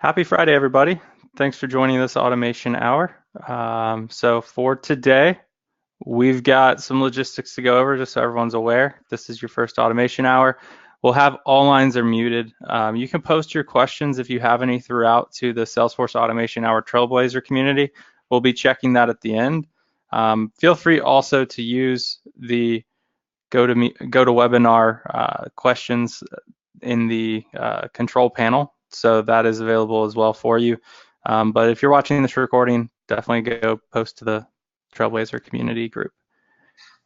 Happy Friday, everybody. Thanks for joining this automation hour. So for today, we've got some logistics to go over just so everyone's aware. This is your first automation hour. We'll have all lines are muted. You can post your questions if you have any throughout to the Salesforce Automation Hour Trailblazer community. We'll be checking that at the end. Feel free also to use the GoToWebinar questions in the control panel. So that is available as well for you. But if you're watching this recording, definitely go post to the Trailblazer community group.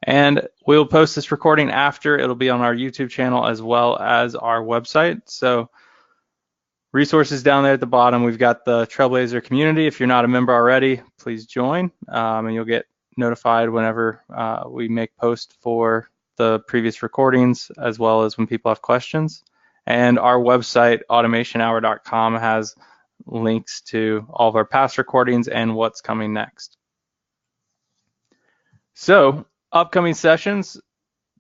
And we'll post this recording after. It'll be on our YouTube channel as well as our website. So resources down there at the bottom, we've got the Trailblazer community. If you're not a member already, please join, and you'll get notified whenever we make posts for the previous recordings, as well as when people have questions. And our website, automationhour.com, has links to all of our past recordings and what's coming next. So, upcoming sessions.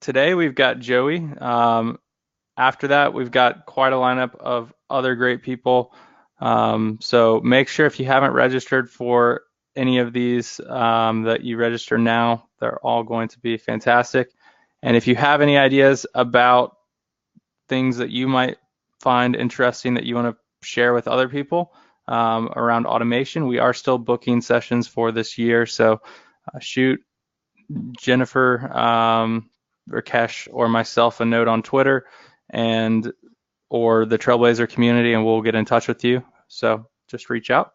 Today we've got Joey. After that, we've got quite a lineup of other great people. So make sure if you haven't registered for any of these that you register now. They're all going to be fantastic. And if you have any ideas about things that you might find interesting that you want to share with other people around automation, we are still booking sessions for this year. So shoot Jennifer, Rakesh, or myself a note on Twitter or the Trailblazer community, and we'll get in touch with you. So just reach out.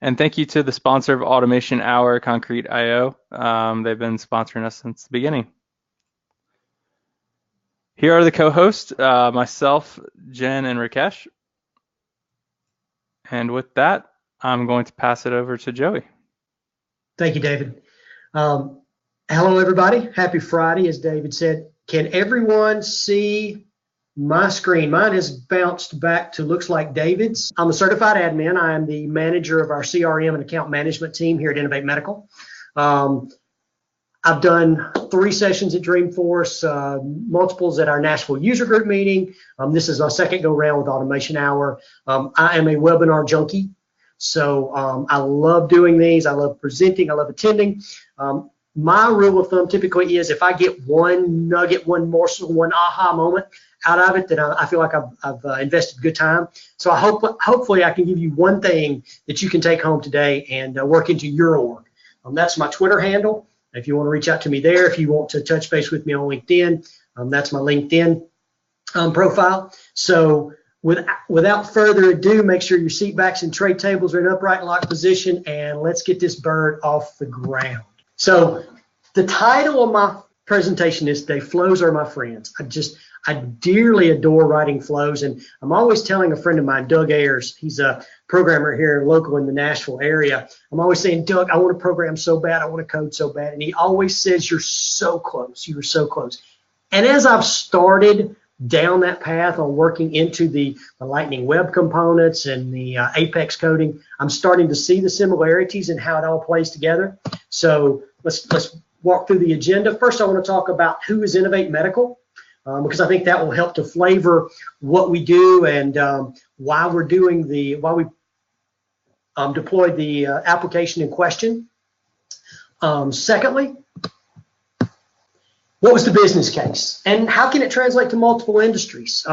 And thank you to the sponsor of Automation Hour, Concrete.io. They've been sponsoring us since the beginning. Here are the co-hosts, myself, Jen, and Rakesh. And with that, I'm going to pass it over to Joey. Thank you, David. Hello, everybody. Happy Friday, as David said. Can everyone see my screen? Mine has bounced back to looks like David's. I'm a certified admin. I am the manager of our CRM and account management team here at Innovate Medical. I've done 3 sessions at Dreamforce, multiples at our Nashville user group meeting. This is my second go round with Automation Hour. I am a webinar junkie, so I love doing these. I love presenting. I love attending. My rule of thumb typically is if I get one nugget, one morsel, one aha moment out of it, then I feel like I've invested good time. So hopefully I can give you one thing that you can take home today and work into your org. That's my Twitter handle. If you want to reach out to me there, if you want to touch base with me on LinkedIn, that's my LinkedIn profile. So without further ado, make sure your seat backs and tray tables are in upright locked position, and let's get this bird off the ground. So the title of my presentation is today, Flows Are My Friends. I dearly adore writing flows, and I'm always telling a friend of mine, Doug Ayers, he's a programmer here local in the Nashville area. I'm always saying, Doug, I want to program so bad, I want to code so bad, and he always says, you're so close, you were so close. And as I've started down that path on working into the Lightning Web components and the Apex coding, I'm starting to see the similarities and how it all plays together. So let's walk through the agenda. First, I want to talk about who is Innovate Medical, because I think that will help to flavor what we do and why we deployed the application in question. Secondly, what was the business case and how can it translate to multiple industries?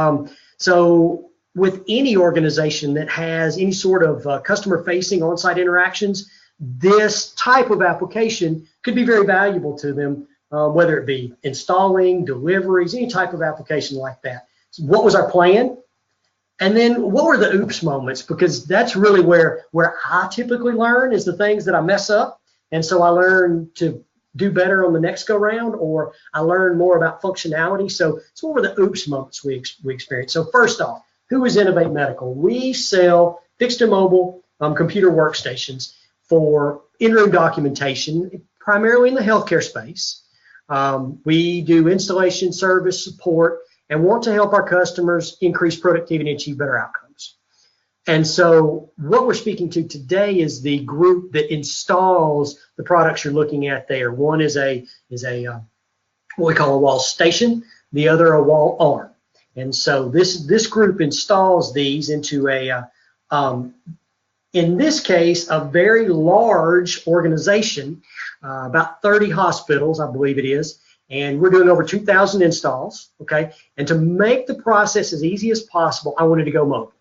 So with any organization that has any sort of customer-facing on-site interactions, this type of application could be very valuable to them, whether it be installing, deliveries, any type of application like that. So what was our plan? And then what were the oops moments? Because that's really where I typically learn is the things that I mess up. And so I learn to do better on the next go round, or I learn more about functionality. So what were the oops moments we experienced? So first off, who is Innovate Medical? We sell fixed and mobile computer workstations for in-room documentation, primarily in the healthcare space. We do installation, service, support, and want to help our customers increase productivity and achieve better outcomes. And so what we're speaking to today is the group that installs the products you're looking at there. One is a what we call a wall station, the other a wall arm. And so this group installs these into in this case, a very large organization, about 30 hospitals, I believe it is, and we're doing over 2,000 installs, okay? And to make the process as easy as possible, I wanted to go mobile.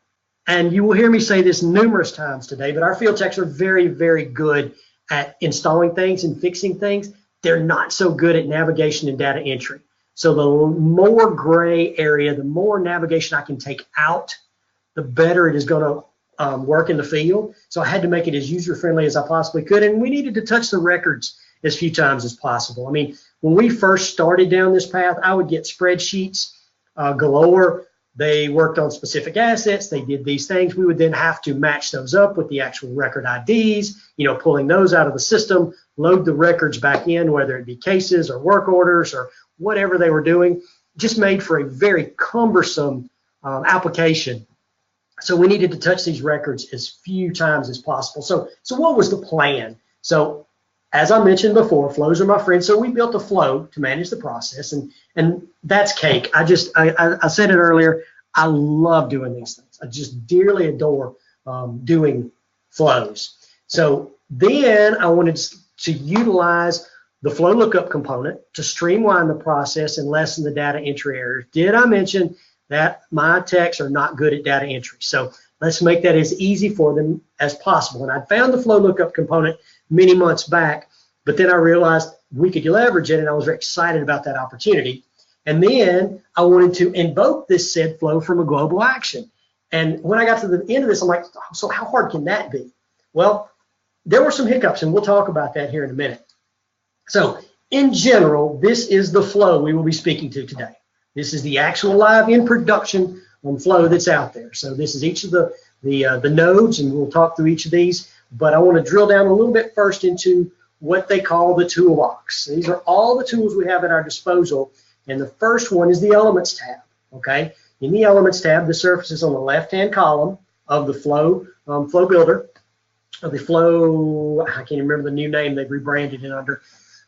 And you will hear me say this numerous times today, but our field techs are very, very good at installing things and fixing things. They're not so good at navigation and data entry. So the more gray area, the more navigation I can take out, the better it is going to work in the field. So I had to make it as user-friendly as I possibly could, and we needed to touch the records as few times as possible. I mean, when we first started down this path, I would get spreadsheets galore. They worked on specific assets. They did these things. We would then have to match those up with the actual record IDs, pulling those out of the system, load the records back in, whether it be cases or work orders or whatever they were doing. Just made for a very cumbersome application. So we needed to touch these records as few times as possible. So what was the plan? So as I mentioned before, flows are my friend. So we built a flow to manage the process, and that's cake. I said it earlier, I love doing these things. I just dearly adore doing flows. So then I wanted to utilize the flow lookup component to streamline the process and lessen the data entry errors. Did I mention that my techs are not good at data entry? So let's make that as easy for them as possible. And I found the flow lookup component many months back, but then I realized we could leverage it, and I was very excited about that opportunity. And then I wanted to invoke this said flow from a global action. And when I got to the end of this, I'm like, so how hard can that be? Well, there were some hiccups, and we'll talk about that here in a minute. So in general, this is the flow we will be speaking to today. This is the actual live in production flow that's out there. So this is each of the nodes, and we'll talk through each of these. But I want to drill down a little bit first into what they call the toolbox. These are all the tools we have at our disposal. And the first one is the Elements tab, okay? In the Elements tab, the surface is on the left-hand column of the flow builder, of the flow, I can't remember the new name they've rebranded it under.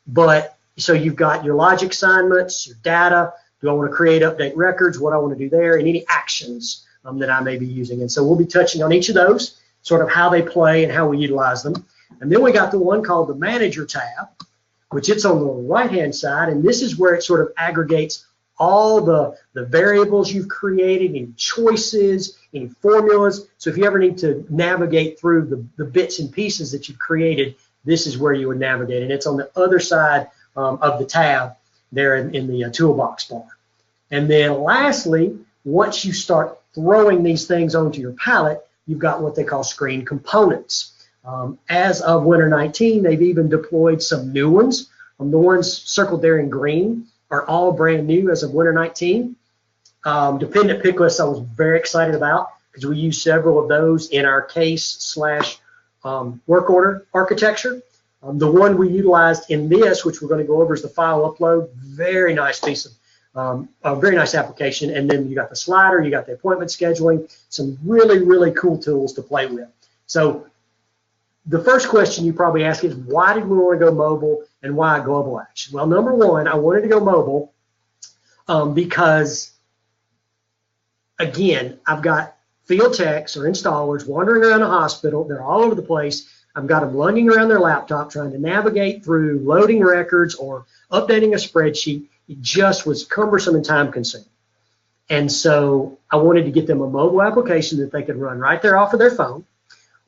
But so you've got your logic assignments, your data, do I want to create, update records, what I want to do there, and any actions that I may be using. And so we'll be touching on each of those, sort of how they play and how we utilize them. And then we got the one called the Manager tab, which it's on the right-hand side, and this is where it sort of aggregates all the variables you've created, any choices, any formulas. So if you ever need to navigate through the bits and pieces that you've created, this is where you would navigate. And it's on the other side of the tab there in the toolbox bar. And then lastly, once you start throwing these things onto your palette, you've got what they call screen components. As of winter 19, they've even deployed some new ones. The ones circled there in green are all brand new as of winter 19. Dependent pick lists I was very excited about because we use several of those in our case / work order architecture. The one we utilized in this, which we're going to go over, is the file upload. Very nice piece of, a very nice application. And then you got the slider, you got the appointment scheduling, some really, really cool tools to play with. So the first question you probably ask is, why did we want to go mobile and why global action? Well, number one, I wanted to go mobile because, again, I've got field techs or installers wandering around the hospital. They're all over the place. I've got them lunging around their laptop trying to navigate through loading records or updating a spreadsheet. It just was cumbersome and time consuming. And so I wanted to get them a mobile application that they could run right there off of their phone.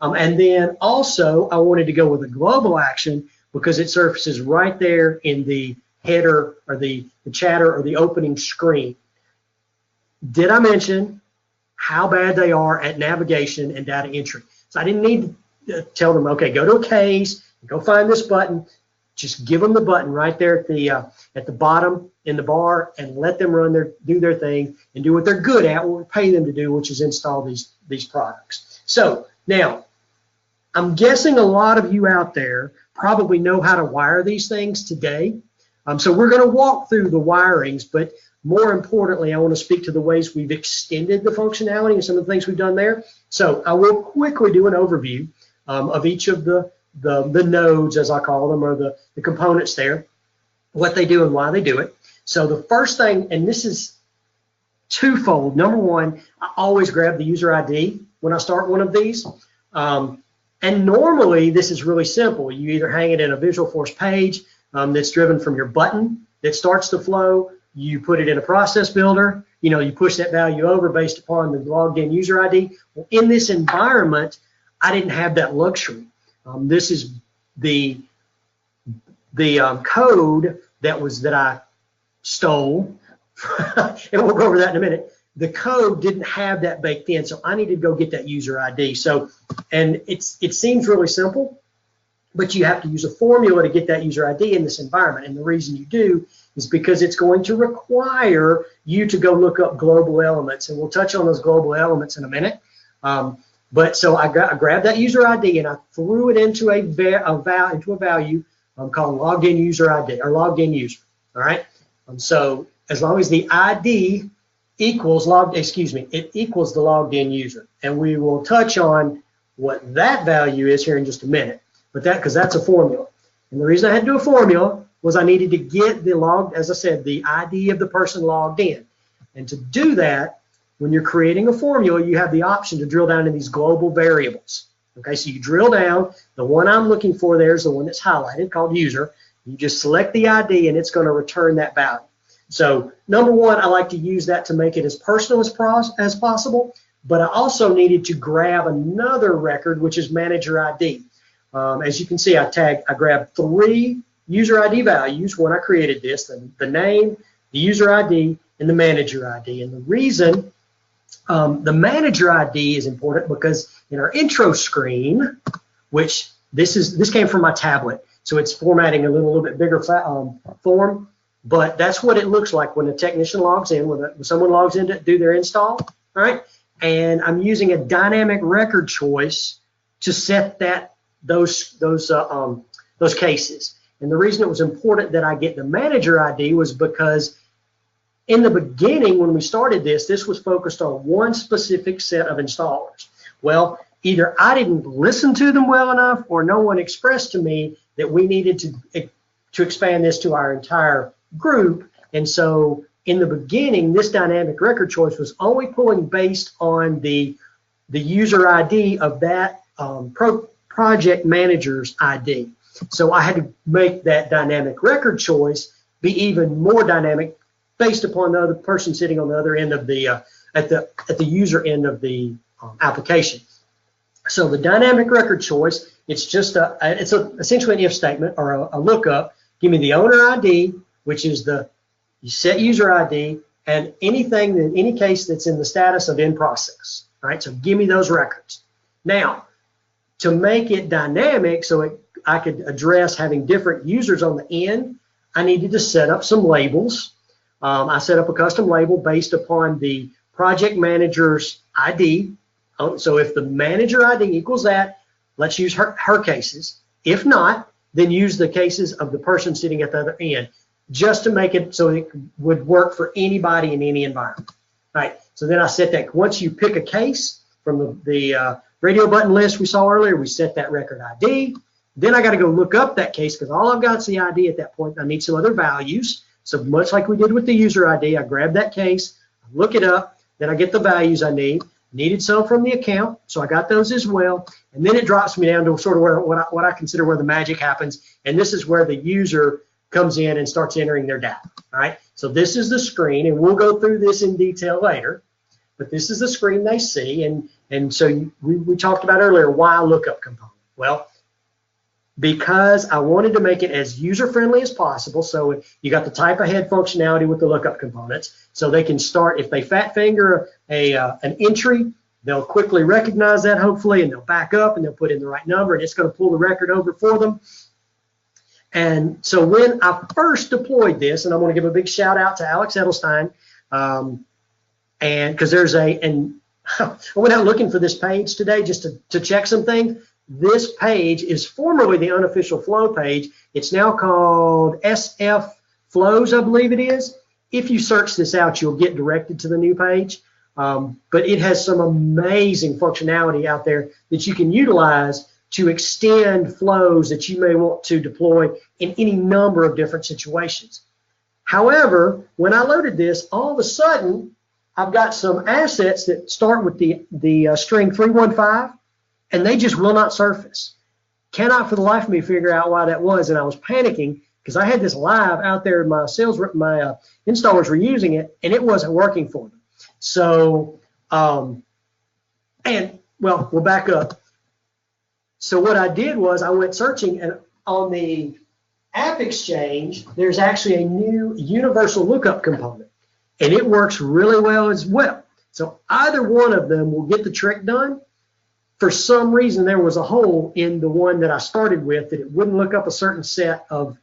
And then also I wanted to go with a global action because it surfaces right there in the header or the chatter or the opening screen. Did I mention how bad they are at navigation and data entry? So I didn't need to tell them, okay, go to a case, go find this button. Just give them the button right there at the bottom in the bar and let them do their thing and do what they're good at, what we pay them to do, which is install these products. So now, I'm guessing a lot of you out there probably know how to wire these things today. So we're going to walk through the wirings, but more importantly, I want to speak to the ways we've extended the functionality and some of the things we've done there. So I will quickly do an overview of each of the nodes, as I call them, or the components there, what they do and why they do it. So the first thing, and this is twofold. Number one, I always grab the user ID when I start one of these. And normally this is really simple. You either hang it in a Visualforce page that's driven from your button that starts the flow. You put it in a process builder. You push that value over based upon the logged in user ID. Well, in this environment, I didn't have that luxury. This is the code that I stole. And we'll go over that in a minute. The code didn't have that baked in, so I needed to go get that user ID. So, and it seems really simple, but you have to use a formula to get that user ID in this environment. And the reason you do is because it's going to require you to go look up global elements, and we'll touch on those global elements in a minute. But so I grabbed that user ID and I threw it into a value called logged in user ID or logged in user. All right. So as long as the ID equals it equals the logged in user, and we will touch on what that value is here in just a minute. But because that's a formula, and the reason I had to do a formula was I needed to get as I said, the ID of the person logged in. And to do that, when you're creating a formula, you have the option to drill down into these global variables. Okay, so you drill down. The one I'm looking for there is the one that's highlighted called user. You just select the ID and it's going to return that value. So number one, I like to use that to make it as personal as possible, but I also needed to grab another record, which is manager ID. As you can see, I grabbed 3 user ID values when I created this, the name, the user ID, and the manager ID. And the reason the manager ID is important because in our intro screen, which this came from my tablet, so it's formatting a little bit bigger form, but that's what it looks like when a technician logs in, when someone logs in to do their install, all right? And I'm using a dynamic record choice to set those cases. And the reason it was important that I get the manager ID was because in the beginning, when we started this was focused on one specific set of installers. Well, either I didn't listen to them well enough, or no one expressed to me that we needed to expand this to our entire group. And so in the beginning, this dynamic record choice was only pulling based on the user ID of that project manager's ID. So I had to make that dynamic record choice be even more dynamic based upon the other person sitting on the other end of the at the user end of the application. So the dynamic record choice, it's essentially an if statement or a lookup. Give me the owner ID, which is you set user ID, and anything in any case that's in the status of in process. All right, so give me those records. Now, to make it dynamic, so I could address having different users on the end, I needed to set up some labels. I set up a custom label based upon the project manager's ID. So if the manager ID equals that, let's use her cases. If not, then use the cases of the person sitting at the other end, just to make it so it would work for anybody in any environment. All right, so then I set that. Once you pick a case from the radio button list we saw earlier, we set that record ID. Then I got to go look up that case because all I've got is the ID at that point. I need some other values. So much like we did with the user ID, I grab that case, I look it up, then I get the values I need. Needed some from the account, so I got those as well. And then it drops me down to sort of what I consider where the magic happens. And this is where the user comes in and starts entering their data. All right, so this is the screen, and we'll go through this in detail later. But this is the screen they see, and so we talked about earlier why lookup component. Well, because I wanted to make it as user-friendly as possible, so you got the type ahead functionality with the lookup components, so they can start, if they fat finger an entry, they'll quickly recognize that, hopefully, and they'll back up and they'll put in the right number, and it's going to pull the record over for them. And so when I first deployed this, and I want to give a big shout out to Alex Edelstein, and because I went out looking for this page today just to check some things. This page is formerly the unofficial flow page. It's now called SF Flows, I believe it is. If you search this out, you'll get directed to the new page. But it has some amazing functionality out there that you can utilize to extend flows that you may want to deploy in any number of different situations. However, when I loaded this, all of a sudden, I've got some assets that start with the string 315, and they just will not surface. Cannot for the life of me figure out why that was, and I was panicking because I had this live out there. My installers were using it, and it wasn't working for them. So, we'll back up. So what I did was I went searching, and on the ApExchange, there's actually a new universal lookup component, and it works really well as well. So either one of them will get the trick done. For some reason, there was a hole in the one that I started with that it wouldn't look up a certain set of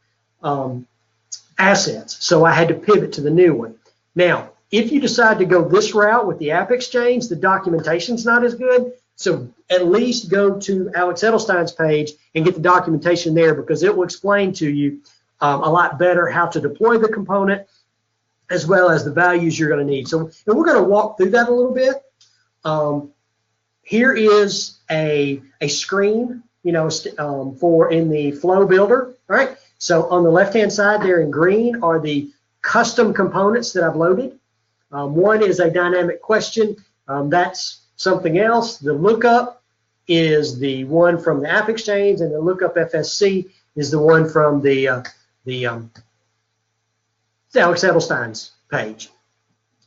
assets. So I had to pivot to the new one. Now, if you decide to go this route with the ApExchange, the documentation's not as good. So at least go to Alex Edelstein's page and get the documentation there, because it will explain to you a lot better how to deploy the component as well as the values you're going to need. So and we're going to walk through that a little bit. Here is a screen, for in the flow builder, right? So on the left-hand side there in green are the custom components that I've loaded. One is a dynamic question. That's something else. The lookup is the one from the ApExchange, and the lookup FSC is the one from the Alex Edelstein's page.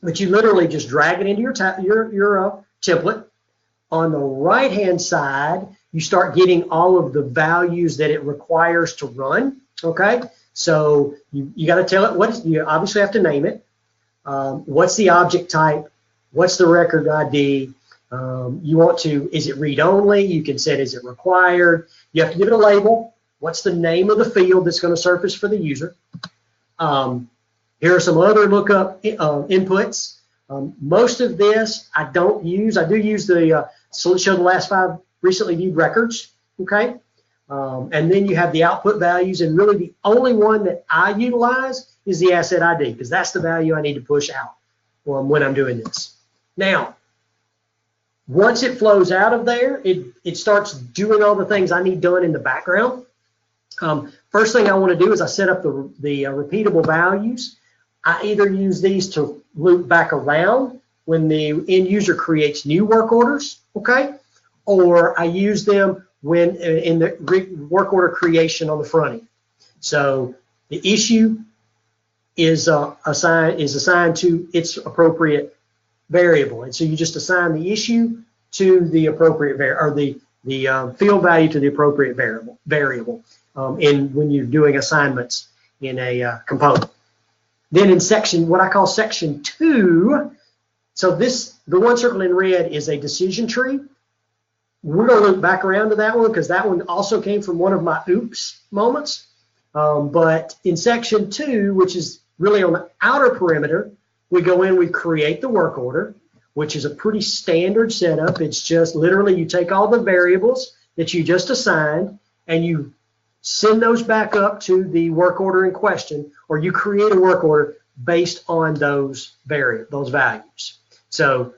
But you literally just drag it into your template. On the right-hand side, you start getting all of the values that it requires to run. Okay, so you got to tell it you obviously have to name it. What's the object type? What's the record ID? You want to, is it read only? You can set, is it required? You have to give it a label. What's the name of the field that's going to surface for the user? Here are some other lookup inputs. Most of this I don't use. I do use the show the last 5 recently viewed records. Okay, and then you have the output values, and really the only one that I utilize is the asset ID, because that's the value I need to push out when I'm doing this. Now, once it flows out of there, it starts doing all the things I need done in the background. First thing I want to do is I set up the repeatable values. I either use these to loop back around when the end user creates new work orders, okay? Or I use them when in the work order creation on the front end. So the issue is assigned to its appropriate variable, and so you just assign the issue to the appropriate the field value to the appropriate variable when you're doing assignments in a component. Then in what I call section 2, so the one circled in red is a decision tree. We're going to loop back around to that one because that one also came from one of my oops moments. But in section 2, which is really on the outer perimeter, we go in, we create the work order, which is a pretty standard setup. It's just literally you take all the variables that you just assigned and you send those back up to the work order in question, or you create a work order based on those values. So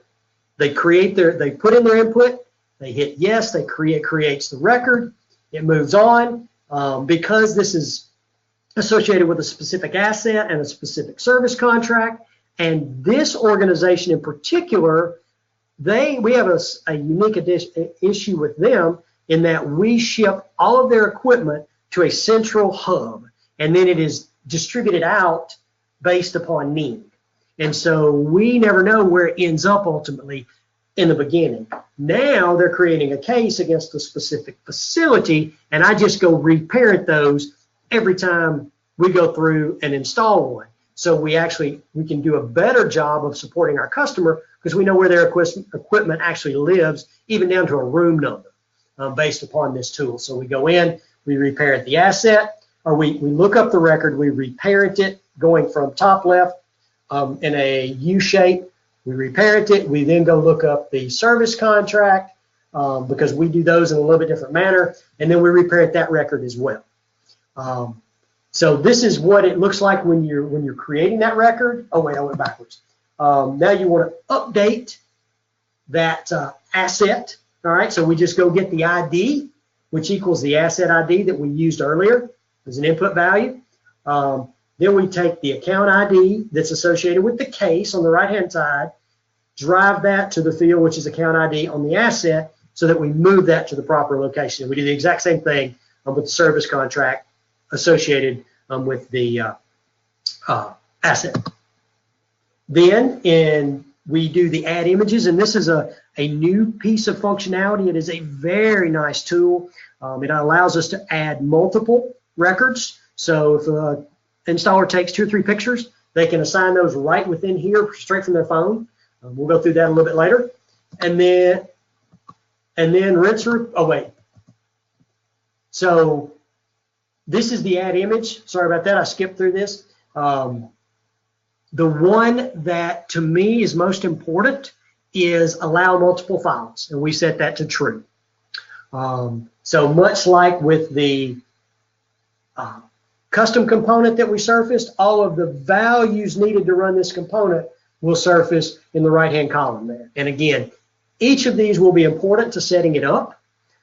they put in their input, they hit yes, creates the record, it moves on. Because this is associated with a specific asset and a specific service contract, and this organization in particular, we have a unique issue with them in that we ship all of their equipment to a central hub, and then it is distributed out based upon need. And so we never know where it ends up ultimately in the beginning. Now they're creating a case against a specific facility, and I just go reparent those every time we go through and install one. So we can do a better job of supporting our customer because we know where their equipment actually lives, even down to a room number, based upon this tool. So we go in, we reparent the asset, or we look up the record, we reparent it going from top left in a U shape. We reparent it. We then go look up the service contract because we do those in a little bit different manner, and then we reparent that record as well. So this is what it looks like when you're creating that record. Oh wait, I went backwards. Now you want to update that asset. All right, so we just go get the ID, which equals the asset ID that we used earlier as an input value. Then we take the account ID that's associated with the case on the right-hand side, drive that to the field, which is account ID on the asset, so that we move that to the proper location. We do the exact same thing with the service contract associated with the asset. Then we do the add images, and this is a new piece of functionality. It is a very nice tool. It allows us to add multiple records. So if an installer takes 2 or 3 pictures, they can assign those right within here, straight from their phone. We'll go through that a little bit later. And then rinse, oh wait. So this is the add image. Sorry about that, I skipped through this. The one that to me is most important is allow multiple files, and we set that to true. So much like with the custom component that we surfaced, all of the values needed to run this component will surface in the right-hand column there. And again, each of these will be important to setting it up.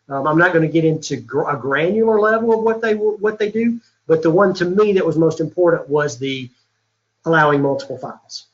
I'm not going to get into a granular level of what they do, but the one to me that was most important was the allowing multiple files.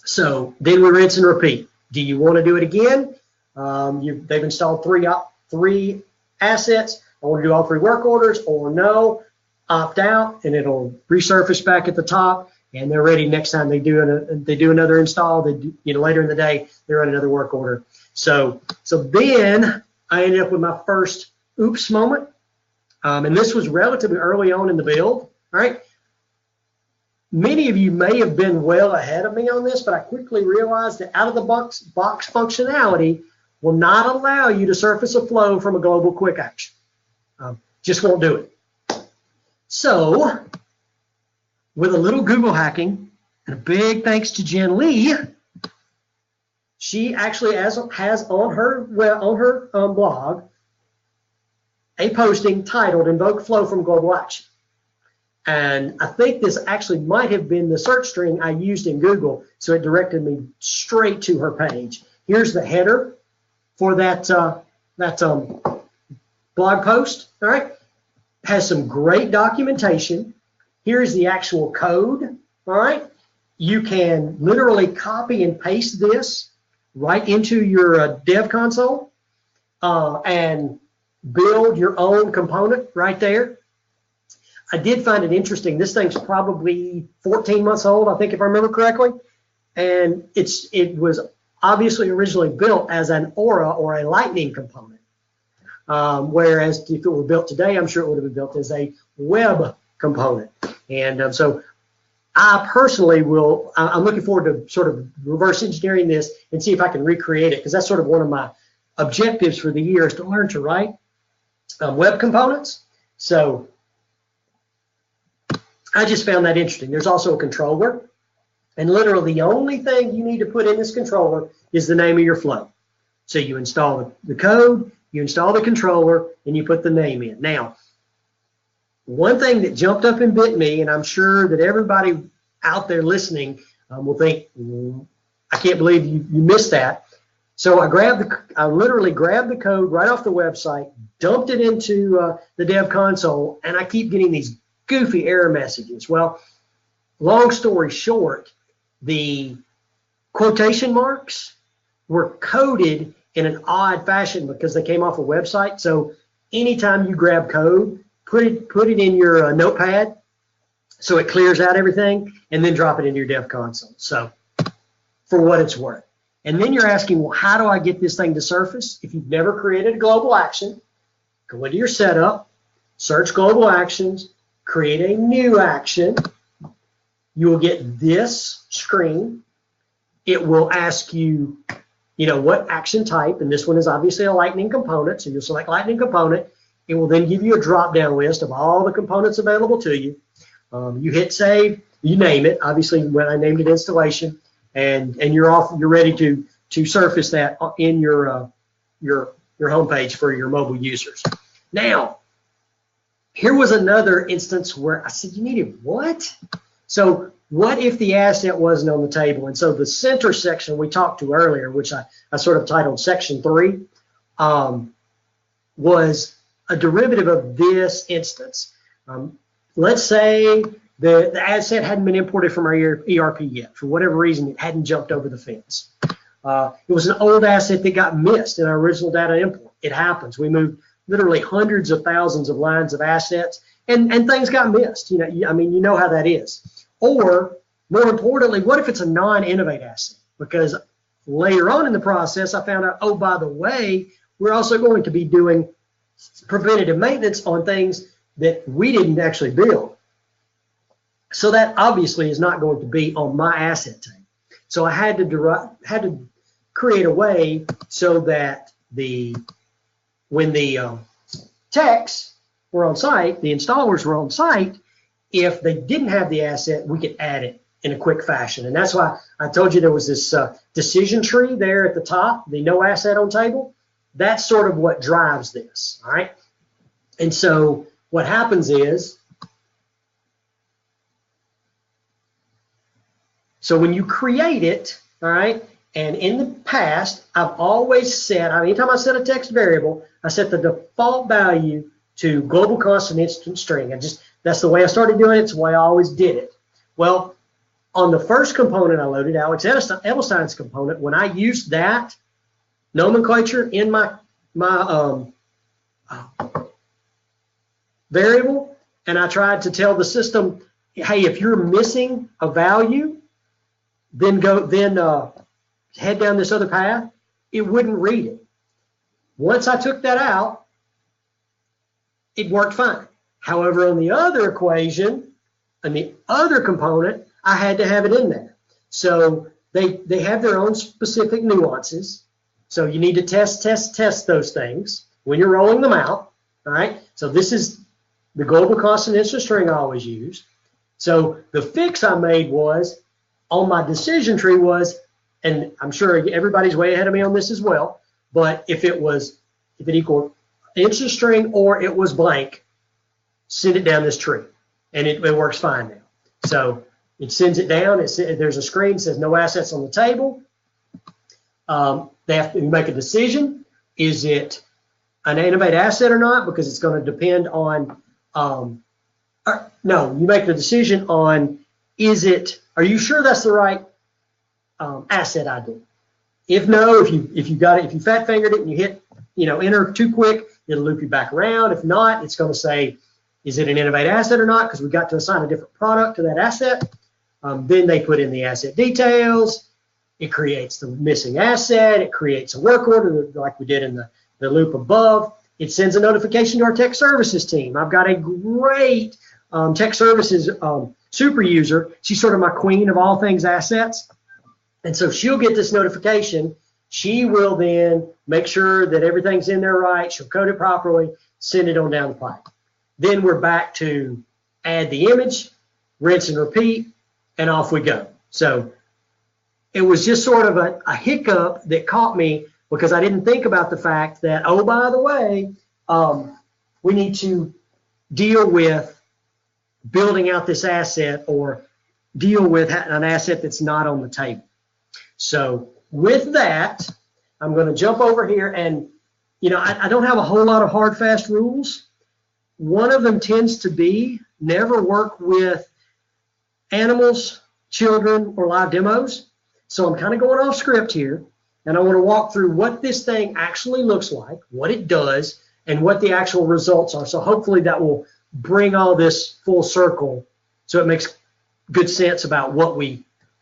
So then we rinse and repeat. Do you want to do it again? They've installed three assets. I want to do all 3 work orders, or no, opt out, and it'll resurface back at the top, and they're ready next time they do another install. Later in the day they run another work order. So then I ended up with my first oops moment, and this was relatively early on in the build. All right. Many of you may have been well ahead of me on this, but I quickly realized that out of the box functionality will not allow you to surface a flow from a global quick action. Just won't do it. So, with a little Google hacking, and a big thanks to Jen Lee, she actually has on her blog a posting titled "Invoke Flow from Global Action." And I think this actually might have been the search string I used in Google, so it directed me straight to her page. Here's the header for that blog post. All right, has some great documentation. Here's the actual code. All right, you can literally copy and paste this right into your dev console and build your own component right there. I did find it interesting. This thing's probably 14 months old, I think, if I remember correctly. And it was obviously originally built as an Aura or a Lightning component. Whereas if it were built today, I'm sure it would have been built as a web component. And so I personally I'm looking forward to sort of reverse engineering this and see if I can recreate it, because that's sort of one of my objectives for the year, is to learn to write web components. So I just found that interesting. There's also a controller, and literally the only thing you need to put in this controller is the name of your flow. So you install the code, you install the controller, and you put the name in. Now, one thing that jumped up and bit me, and I'm sure that everybody out there listening will think, I can't believe you missed that. So I literally grabbed the code right off the website, dumped it into the dev console, and I keep getting these goofy error messages. Well, long story short, the quotation marks were coded in an odd fashion because they came off a website. So anytime you grab code, put it in your notepad so it clears out everything, and then drop it into your dev console. So for what it's worth. And then you're asking, well, how do I get this thing to surface? If you've never created a global action, go into your setup, search global actions, create a new action. You will get this screen. It will ask you, what action type, and this one is obviously a Lightning component, so you'll select Lightning component. It will then give you a drop-down list of all the components available to you. You hit save, you name it. Obviously, when I named it installation, and you're off. You're ready to surface that in your homepage for your mobile users. Now, here was another instance where I said, you needed what? So what if the asset wasn't on the table? And so the center section we talked to earlier, which I sort of titled section 3, was a derivative of this instance. Let's say the asset hadn't been imported from our ERP yet. For whatever reason, it hadn't jumped over the fence. It was an old asset that got missed in our original data import. It happens. We moved literally hundreds of thousands of lines of assets, and things got missed. I mean, you know how that is. Or more importantly, what if it's a non-innovate asset? Because later on in the process, I found out, oh, by the way, we're also going to be doing preventative maintenance on things that we didn't actually build. So that obviously is not going to be on my asset table. So I had to create a way so that when the techs were on site, the installers were on site, if they didn't have the asset, we could add it in a quick fashion. And that's why I told you there was this decision tree there at the top, the no asset on table. That's sort of what drives this, all right? And so what happens is, so when you create it, all right, and in the past, I've always set, anytime I set a text variable, I set the default value to global constant instant string. That's the way I started doing it. It's the way I always did it. Well, on the first component I loaded, Alex Edelstein's component, when I used that nomenclature in my variable, and I tried to tell the system, hey, if you're missing a value, then head down this other path, it wouldn't read it. Once I took that out, it worked fine. However, on the other equation, and the other component, I had to have it in there. So they have their own specific nuances. So you need to test those things when you're rolling them out. All right. So this is the global constant instant string I always use. So the fix I made was on my decision tree was, and I'm sure everybody's way ahead of me on this as well, but if it equaled instant string or it was blank, send it down this tree, and it works fine now. So it sends it down. There's a screen that says no assets on the table. They have to make a decision. Is it an innovate asset or not? Because it's going to depend on, no, you make the decision on, are you sure that's the right asset ID? If no, if you fat fingered it and you hit, enter too quick, it'll loop you back around. If not, it's going to say, is it an innovate asset or not? Because we got to assign a different product to that asset. Then they put in the asset details. It creates the missing asset. It creates a work order like we did in the loop above. It sends a notification to our tech services team. I've got a great tech services super user. She's sort of my queen of all things assets. And so she'll get this notification. She will then make sure that everything's in there right. She'll code it properly, send it on down the pipe. Then we're back to add the image, rinse and repeat, and off we go. So it was just sort of a hiccup that caught me because I didn't think about the fact that, oh, by the way, we need to deal with building out this asset or deal with an asset that's not on the table. So with that, I'm going to jump over here and, I don't have a whole lot of hard, fast rules. One of them tends to be never work with animals, children, or live demos. So I'm kind of going off script here, and I want to walk through what this thing actually looks like, what it does, and what the actual results are. So hopefully that will bring all this full circle so it makes good sense about what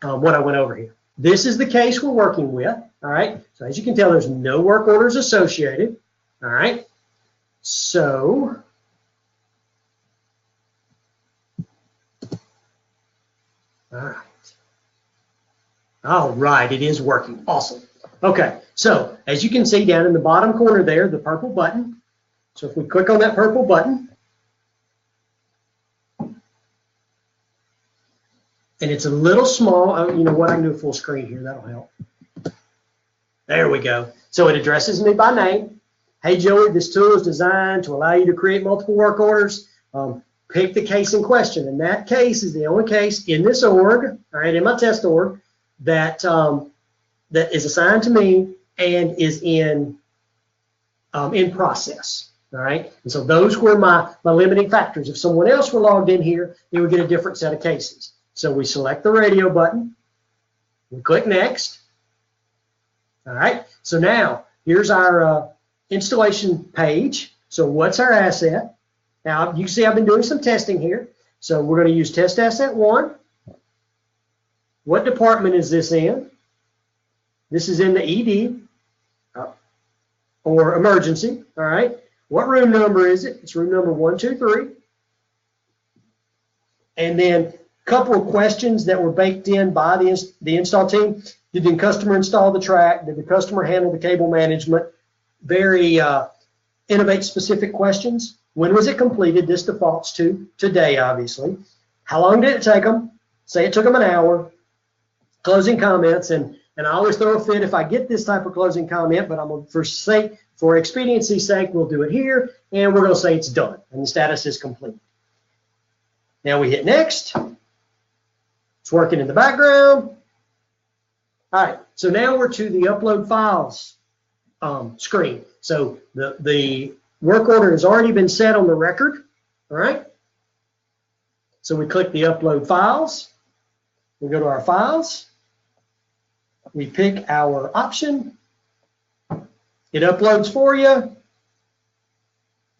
I went over here. This is the case we're working with, all right? So as you can tell, there's no work orders associated, all right? So all right, it is working. Awesome. Okay, so as you can see down in the bottom corner there, the purple button. So if we click on that purple button, and it's a little small, you know what, I can do a full screen here, that'll help. There we go. So it addresses me by name. Hey Joey, this tool is designed to allow you to create multiple work orders. Pick the case in question, and that case is the only case in this org, all right, in my test org, that is assigned to me and is in process, all right? And so those were my limiting factors. If someone else were logged in here, they would get a different set of cases. So we select the radio button, we click next, All right, so now here's our installation page. So what's our asset? Now you can see I've been doing some testing here. So we're going to use test asset 1. What department is this in? This is in the ED or emergency. All right. What room number is it? It's room number 123. And then a couple of questions that were baked in by the install team. Did the customer install the track? Did the customer handle the cable management? Very innovate specific questions. When was it completed? This defaults to today, obviously. How long did it take them? Say it took them an hour. Closing comments, and I always throw a fit if I get this type of closing comment, but I'm going to, for expediency's sake, we'll do it here, and we're going to say it's done, and the status is complete. Now we hit next. It's working in the background. All right, so now we're to the upload files screen. So the work order has already been set on the record, all right? So we click the upload files. We go to our files. We pick our option. It uploads for you.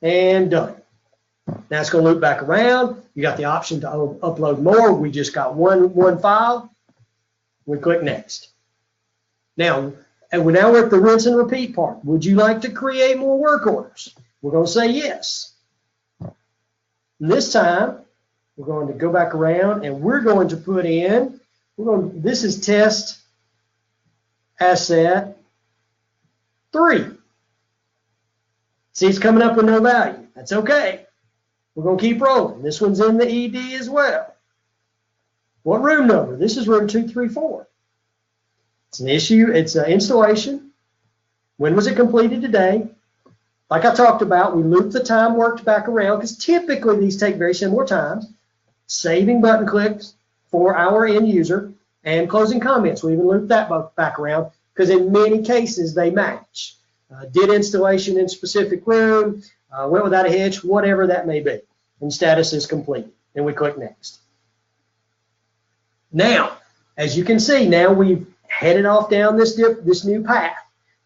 And done. Now it's going to loop back around. You got the option to upload more. We just got one file. We click next. Now we're at the rinse and repeat part. Would you like to create more work orders? We're going to say yes. And this time, we're going to go back around and we're going to put in, this is test asset 3. See, it's coming up with no value. That's okay. We're going to keep rolling. This one's in the ED as well. What room number? This is room 234. It's an issue. It's an installation. When was it completed today? Like I talked about, we loop the time worked back around because typically these take very similar times. Saving button clicks for our end user and closing comments. We even loop that back around because in many cases they match. Did installation in specific room, went without a hitch, whatever that may be. And status is complete. And we click next. Now, as you can see, now we've headed off down this new path.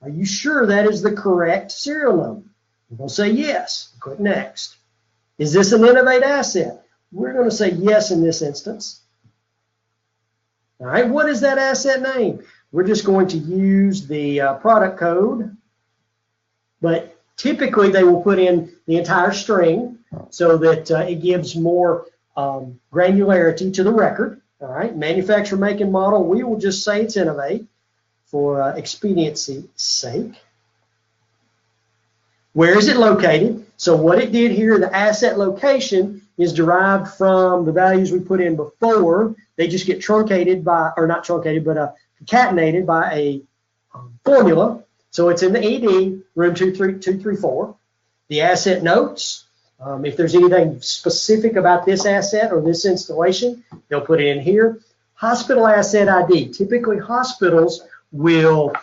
Are you sure that is the correct serial number? We're going to say yes. Click next. Is this an Innovate asset? We're going to say yes in this instance. All right, what is that asset name? We're just going to use the product code, but typically they will put in the entire string so that it gives more granularity to the record. All right, manufacturer, make, and model, we will just say it's Innovate for expediency's sake. Where is it located? So what it did here, the asset location is derived from the values we put in before. They just get truncated by, or not truncated, but concatenated by a formula. So it's in the ED, room 234. The asset notes, if there's anything specific about this asset or this installation, they'll put it in here. Hospital asset ID. Typically hospitals will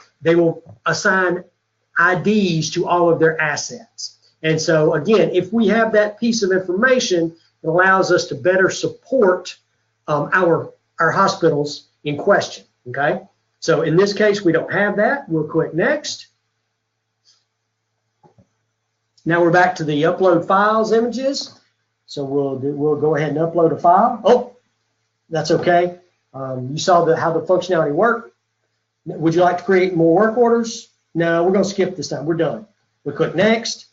assign IDs to all of their assets. And so again, if we have that piece of information, it allows us to better support our hospitals in question, okay? So in this case, we don't have that. We'll click next. Now we're back to the upload files images. So we'll go ahead and upload a file. Oh, that's okay. You saw how the functionality worked. Would you like to create more work orders? No, we're going to skip this time. We're done. We click next,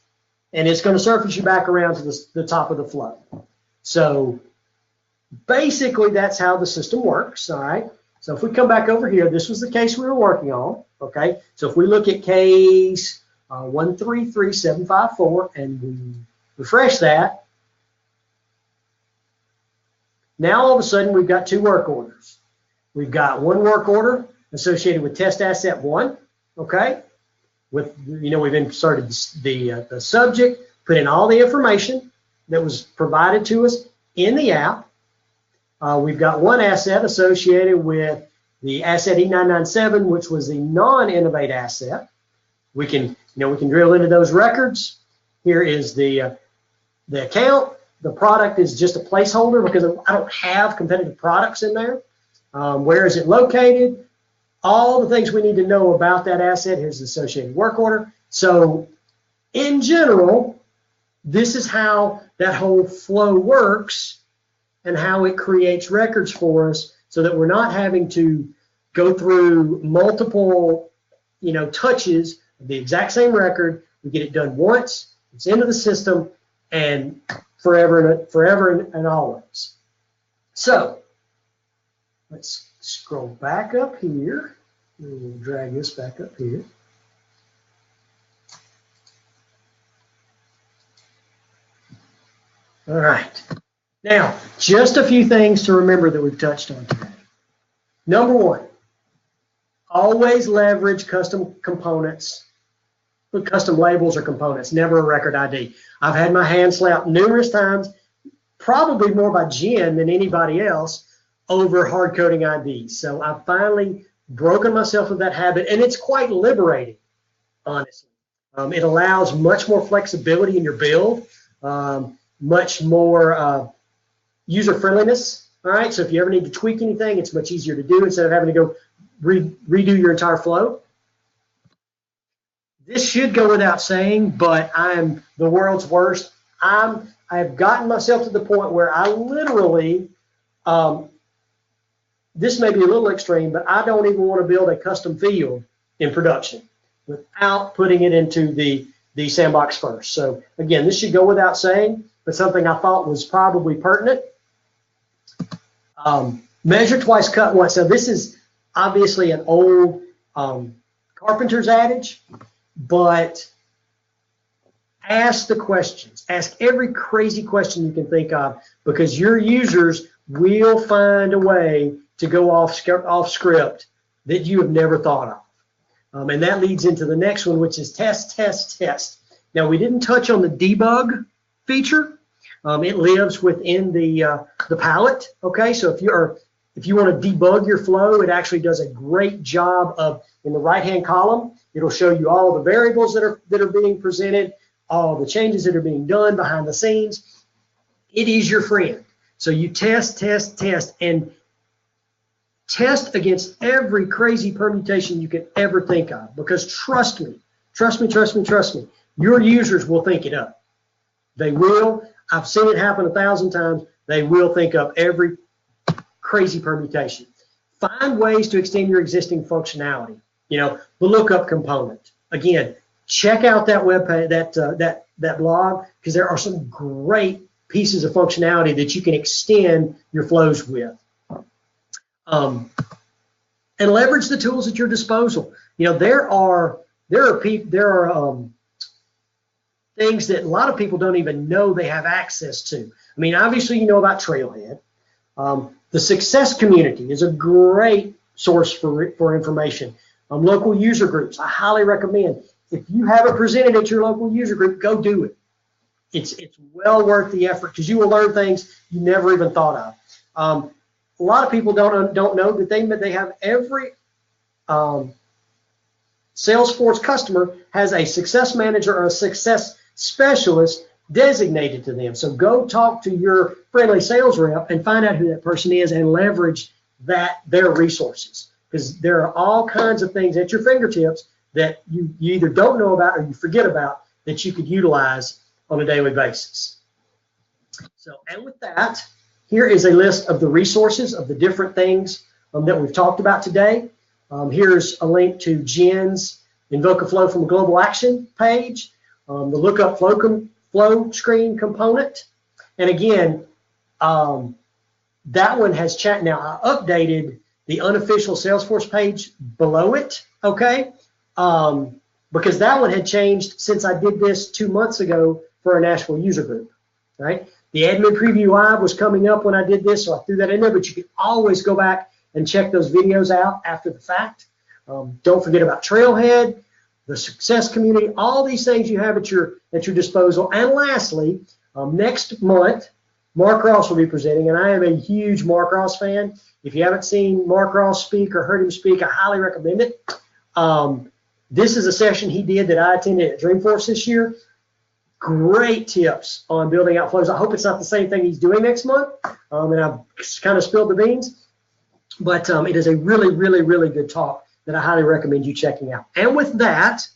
and it's going to surface you back around to the top of the flow. So basically, that's how the system works, all right? So if we come back over here, this was the case we were working on, okay? So if we look at case 133754 and we refresh that, now all of a sudden we've got 2 work orders. We've got 1 work order associated with test asset 1, okay? We've inserted the subject, put in all the information that was provided to us in the app. We've got 1 asset associated with the asset E997, which was the non-Innovate asset. We can drill into those records. Here is the account. The product is just a placeholder because I don't have competitive products in there. Where is it located? all the things we need to know about that asset. Here's the associated work order. So in general, this is how that whole flow works and how it creates records for us so that we're not having to go through multiple, touches of the exact same record. We get it done once, it's into the system, and forever and always. So let's scroll back up here. We'll drag this back up here. All right. Now, just a few things to remember that we've touched on today. Number one, always leverage custom components, custom labels or components, never a record ID. I've had my hand slapped numerous times, probably more by Jen than anybody else, over hard coding IDs. So I've finally broken myself of that habit, and it's quite liberating, honestly. It allows much more flexibility in your build, much more user friendliness. All right, so if you ever need to tweak anything, it's much easier to do instead of having to go redo your entire flow. This should go without saying, but I'm the world's worst. I've gotten myself to the point where I literally, this may be a little extreme, but I don't even want to build a custom field in production without putting it into the sandbox first. So again, this should go without saying, but something I thought was probably pertinent. Measure twice, cut once. So this is obviously an old carpenter's adage, but ask the questions. Ask every crazy question you can think of, because your users will find a way to go off script that you have never thought of. And that leads into the next one, which is test, test, test. Now, we didn't touch on the debug feature. It lives within the palette. Okay, so if you want to debug your flow, it actually does a great job of, in the right-hand column, it'll show you all the variables that are being presented, all the changes that are being done behind the scenes. It is your friend. So you test, test, test, and test against every crazy permutation you can ever think of, because trust me, your users will think it up. They will. I've seen it happen 1,000 times. They will think up every crazy permutation. Find ways to extend your existing functionality. The lookup component. Again, check out that web page, that blog, because there are some great pieces of functionality that you can extend your flows with. And leverage the tools at your disposal. There are things that a lot of people don't even know they have access to. I mean, obviously you know about Trailhead. The Success community is a great source for information. Local user groups, I highly recommend. If you haven't presented at your local user group, go do it. It's well worth the effort, because you will learn things you never even thought of. A lot of people don't know that they have every Salesforce customer has a success manager or a success specialist designated to them. So go talk to your friendly sales rep and find out who that person is and leverage their resources, because there are all kinds of things at your fingertips that you either don't know about or you forget about that you could utilize on a daily basis. So, and with that, here is a list of the resources of the different things that we've talked about today. Here's a link to Jen's Invoke a Flow from a Global Action page, the Lookup flow screen component. And again, that one has chat. Now, I updated the unofficial Salesforce page below it, okay? Because that one had changed since I did this 2 months ago for our Nashville user group, right? The admin preview live was coming up when I did this, so I threw that in there, but you can always go back and check those videos out after the fact. Don't forget about Trailhead, the Success community, all these things you have at your disposal. And lastly, next month, Mark Ross will be presenting, and I am a huge Mark Ross fan. If you haven't seen Mark Ross speak or heard him speak, I highly recommend it. This is a session he did that I attended at Dreamforce this year. Great tips on building out flows. I hope it's not the same thing he's doing next month, and I've kind of spilled the beans, but it is a really, really, really good talk that I highly recommend you checking out. And with that,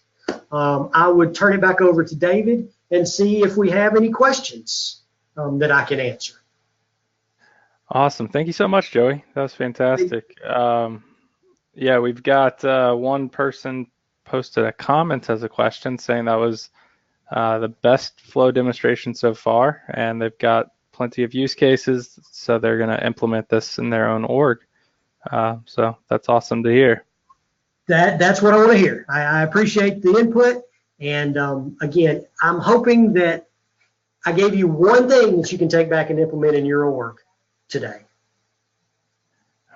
I would turn it back over to David and see if we have any questions that I can answer. Awesome. Thank you so much, Joey. That was fantastic. Yeah, we've got one person posted a comment as a question saying that was the best flow demonstration so far, and they've got plenty of use cases, so they're going to implement this in their own org. So that's awesome to hear. That's what I want to hear. I appreciate the input, and again, I'm hoping that I gave you one thing that you can take back and implement in your org today.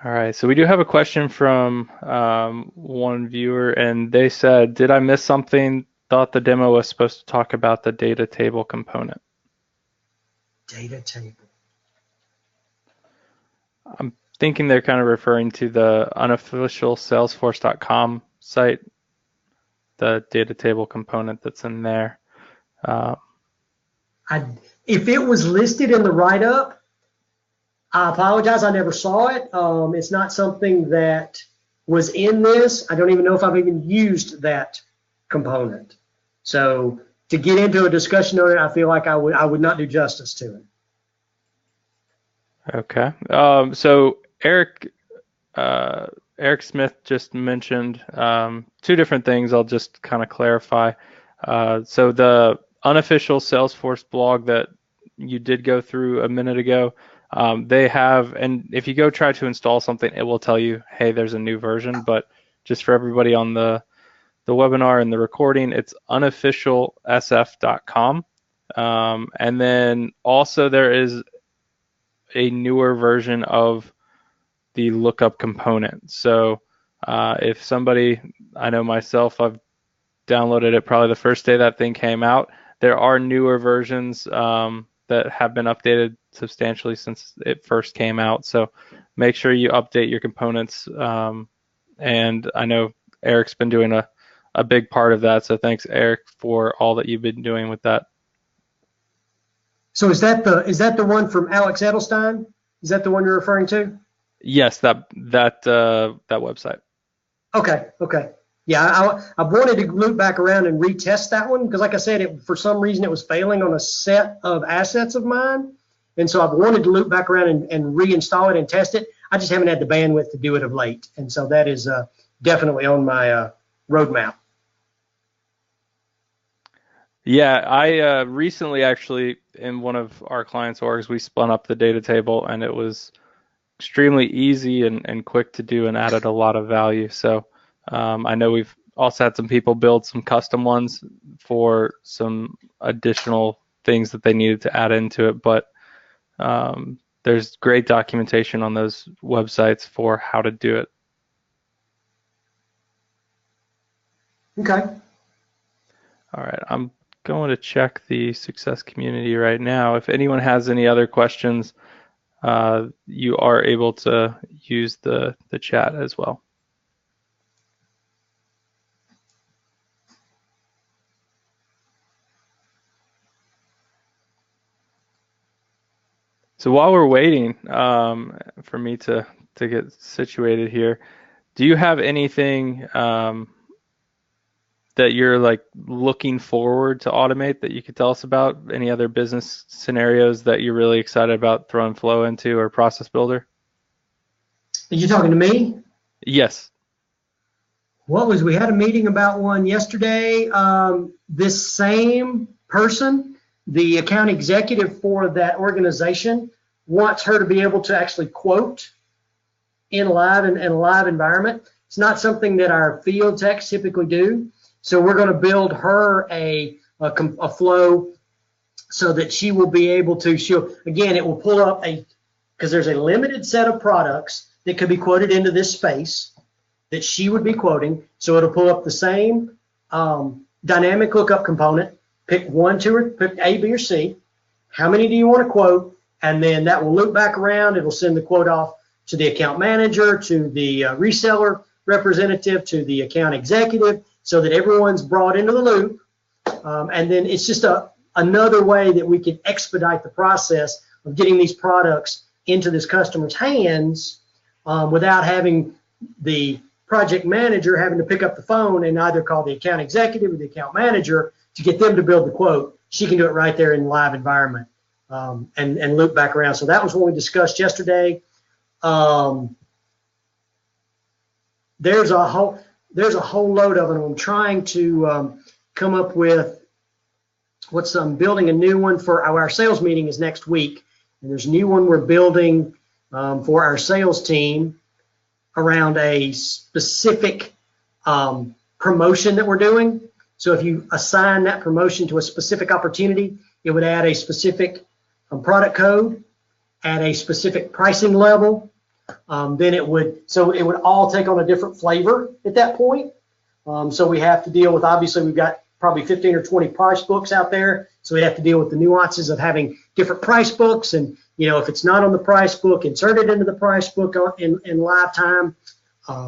All right, so we do have a question from one viewer, and they said, did I miss something? Thought the demo was supposed to talk about the data table component. Data table. I'm thinking they're kind of referring to the unofficial Salesforce.com site, the data table component that's in there. If it was listed in the write-up, I apologize, I never saw it. It's not something that was in this. I don't even know if I've even used that component. So to get into a discussion on it, I feel like I would not do justice to it. Okay. So Eric Smith just mentioned two different things. I'll just kind of clarify. So the unofficial Salesforce blog that you did go through a minute ago, they have, and if you go try to install something, it will tell you, hey, there's a new version. But just for everybody on the webinar and the recording, it's unofficialsf.com. And then also there is a newer version of the lookup component. So if somebody, I know myself, I've downloaded it probably the first day that thing came out. There are newer versions that have been updated substantially since it first came out. So make sure you update your components. And I know Eric's been doing a big part of that. So thanks, Eric, for all that you've been doing with that. So is that the one from Alex Edelstein? Is that the one you're referring to? Yes, that website. Okay. Yeah, I wanted to loop back around and retest that one because, like I said, for some reason it was failing on a set of assets of mine, and so I've wanted to loop back around and reinstall it and test it. I just haven't had the bandwidth to do it of late, and so that is definitely on my roadmap. Yeah, I recently actually, in one of our clients' orgs, we spun up the data table, and it was extremely easy and quick to do and added a lot of value. So I know we've also had some people build some custom ones for some additional things that they needed to add into it, but there's great documentation on those websites for how to do it. Okay. All right, I'm going to check the success community right now. If anyone has any other questions, you are able to use the chat as well. So while we're waiting for me to get situated here, do you have anything that you're like looking forward to automate that you could tell us about? Any other business scenarios that you're really excited about throwing flow into, or process builder? Are you talking to me? Yes. We had a meeting about one yesterday. This same person, the account executive for that organization, wants her to be able to actually quote in a live environment. It's not something that our field techs typically do. So we're going to build her a flow so that she will be able to, it will pull up because there's a limited set of products that could be quoted into this space that she would be quoting. So it'll pull up the same dynamic lookup component, pick one, two, or pick A, B, or C. How many do you want to quote? And then that will loop back around. It'll send the quote off to the account manager, to the reseller representative, to the account executive, so that everyone's brought into the loop. And then it's just another way that we can expedite the process of getting these products into this customer's hands without having the project manager having to pick up the phone and either call the account executive or the account manager to get them to build the quote. She can do it right there in live environment and loop back around. So that was what we discussed yesterday. There's a whole load of them. I'm trying to come up with I'm building a new one for our sales meeting is next week. And there's a new one we're building for our sales team around a specific promotion that we're doing. So if you assign that promotion to a specific opportunity, it would add a specific product code, add a specific pricing level. Then it would all take on a different flavor at that point. So we have to deal with, obviously we've got probably 15 or 20 price books out there. So we have to deal with the nuances of having different price books. And, if it's not on the price book, insert it into the price book in live time.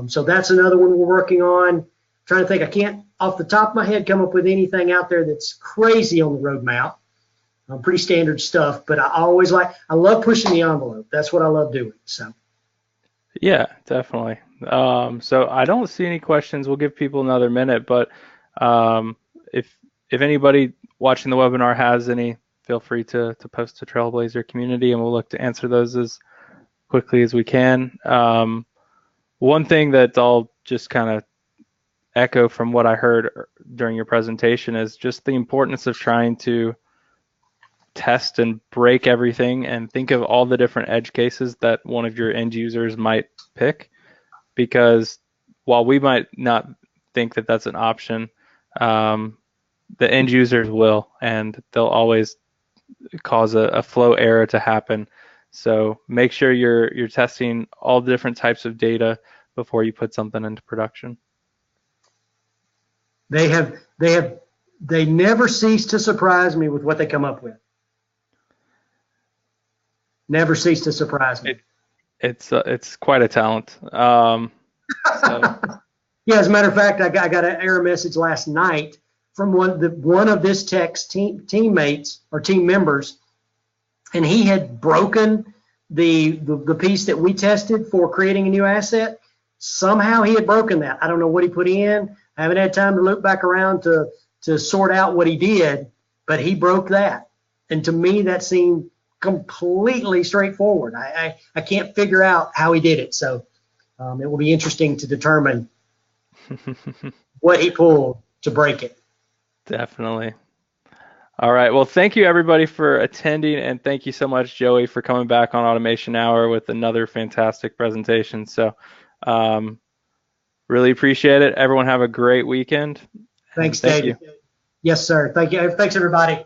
So that's another one we're working on. Trying to think, I can't off the top of my head come up with anything out there that's crazy on the roadmap. Pretty standard stuff, but I love pushing the envelope. That's what I love doing. So. Yeah, definitely. So I don't see any questions. We'll give people another minute, but if anybody watching the webinar has any, feel free to post to Trailblazer community, and we'll look to answer those as quickly as we can. One thing that I'll just kind of echo from what I heard during your presentation is just the importance of trying to test and break everything and think of all the different edge cases that one of your end users might pick, because while we might not think that that's an option, the end users will, and they'll always cause a flow error to happen. So make sure you're testing all the different types of data before you put something into production. They never cease to surprise me with what they come up with. Never cease to surprise me. It's quite a talent. So. Yeah, as a matter of fact, I got an error message last night from one of this tech's teammates or team members, and he had broken the piece that we tested for creating a new asset. Somehow he had broken that. I don't know what he put in. I haven't had time to look back around to sort out what he did, but he broke that. And to me, that seemed completely straightforward. I can't figure out how he did it. So it will be interesting to determine what he pulled to break it. Definitely. All right. Well, thank you everybody for attending, and thank you so much, Joey, for coming back on Automation Hour with another fantastic presentation. So really appreciate it. Everyone have a great weekend. Thanks, Dave. Yes, sir. Thank you. Thanks, everybody.